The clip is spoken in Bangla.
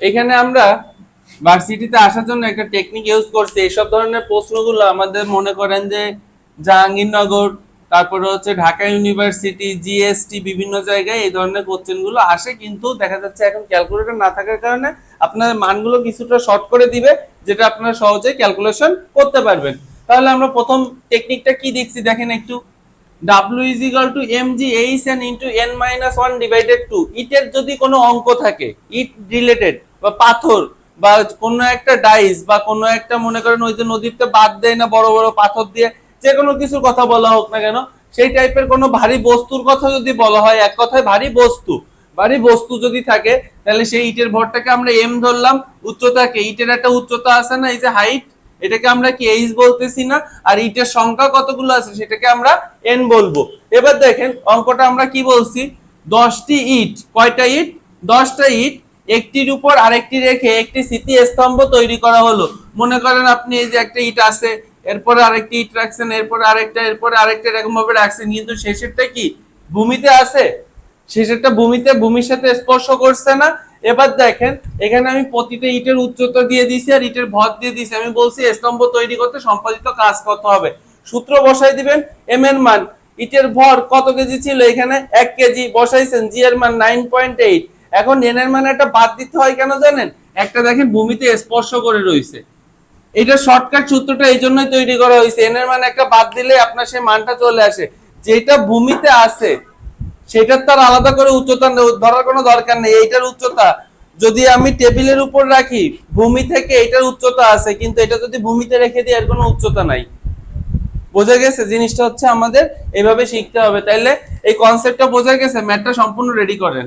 এখানে আমরা ভার্সিটিতে আসার জন্য একটা টেকনিক ইউজ করছি। এইসব ধরনের প্রশ্নগুলো আমাদের মনে করেন যে জাহাঙ্গীরনগর, তারপরে হচ্ছে ঢাকা ইউনিভার্সিটি, জিএসটি, বিভিন্ন জায়গায় এই ধরনের কোশ্চেন গুলো আসে, কিন্তু দেখা যাচ্ছে এখন ক্যালকুলেটর না থাকার কারণে আপনাদের মানগুলো কিছুটা শর্ট করে দিবে, যেটা আপনারা সহজে ক্যালকুলেশন করতে পারবেন। তাহলে আমরা প্রথম টেকনিকটা কি দেখছি দেখেন একটু। W is equal to mgh and into n minus 1 divided 2, ইটের যদি কোনো অঙ্ক থাকে, ইট রিলেটেড বা পাথর বা কোনো একটা ডাইস বা কোনো একটা মনে করেন ওই যে নদীতে বাদ দেয় না বড় বড় পাথর দিয়ে, যে কোনো কিছুর কথা বলা হোক না কেন, সেই টাইপের কোনো ভারী বস্তুর কথা যদি বলা হয়, এক কথায় ভারী বস্তু, ভারী বস্তু যদি থাকে, তাহলে সেই ইটের ভরটাকে আমরা এম ধরলাম, উচ্চতাকে, ইটের একটা উচ্চতা আছে না, এই যে হাইট, এটাকে আমরা কি এইচ বলতেছি না, আর ইটের সংখ্যা কতগুলো আছে সেটাকে আমরা এন বলবো। এবার দেখেন অঙ্কটা আমরা কি বলছি, 10টি ইট, কয়টা ইট, 10টা ইট, একটির উপর আরেকটি রেখে একটি স্মৃতি স্তম্ভ তৈরি করা হলো। মনে করেন আপনি এই যে একটা ইট আছে, এরপরে আরেকটি ইট রাখছেন, এরপরে আরেকটা, এরপরে আরেকটা, এরকম ভাবে রাখছেন, কিন্তু শেষেরটা কি ভূমিতে আছে, শেষেরটা ভূমিতে, ভূমির সাথে স্পর্শ করছে না। এবার দেখেন এখানে আমি প্রতিটা ইটের উচ্চতা দিয়ে দিছি আর ইটের ভর দিয়ে দিছি, আমি বলছি স্তম্ভ তৈরি করতে সম্পাদিত কাজ কত হবে। সূত্র বসাই দিবেন, এম এর মান, ইটের ভর কত কেজি ছিল, এখানে 1 কেজি বসাইছেন, জি এর মান 9.8। এখন এন এর মান একটা বাদ দিতে হয় কেন জানেন, একটা দেখেন ভূমিতে স্পর্শ করে রয়েছে, এটা শর্টকাট সূত্রটা এই জন্যই তৈরি করা হয়েছে, এন এর মান একটা বাদ দিলে আপনার সেই মানটা চলে আসে। যেটা ভূমিতে আছে সেটার তার আলাদা করে উচ্চতা ধরার কোনো দরকার নেই। এইটার উচ্চতা যদি আমি টেবিলের উপর রাখি, ভূমি থেকে এটার উচ্চতা আছে, কিন্তু এটা যদি ভূমিতে রেখে দিই এর কোনো উচ্চতা নাই। বোঝা গেছে জিনিসটা হচ্ছে আমাদের এইভাবে শিখতে হবে। তাইলে এই কনসেপ্টটা বোঝা গেছে, ম্যাথটা সম্পূর্ণ রেডি করেন।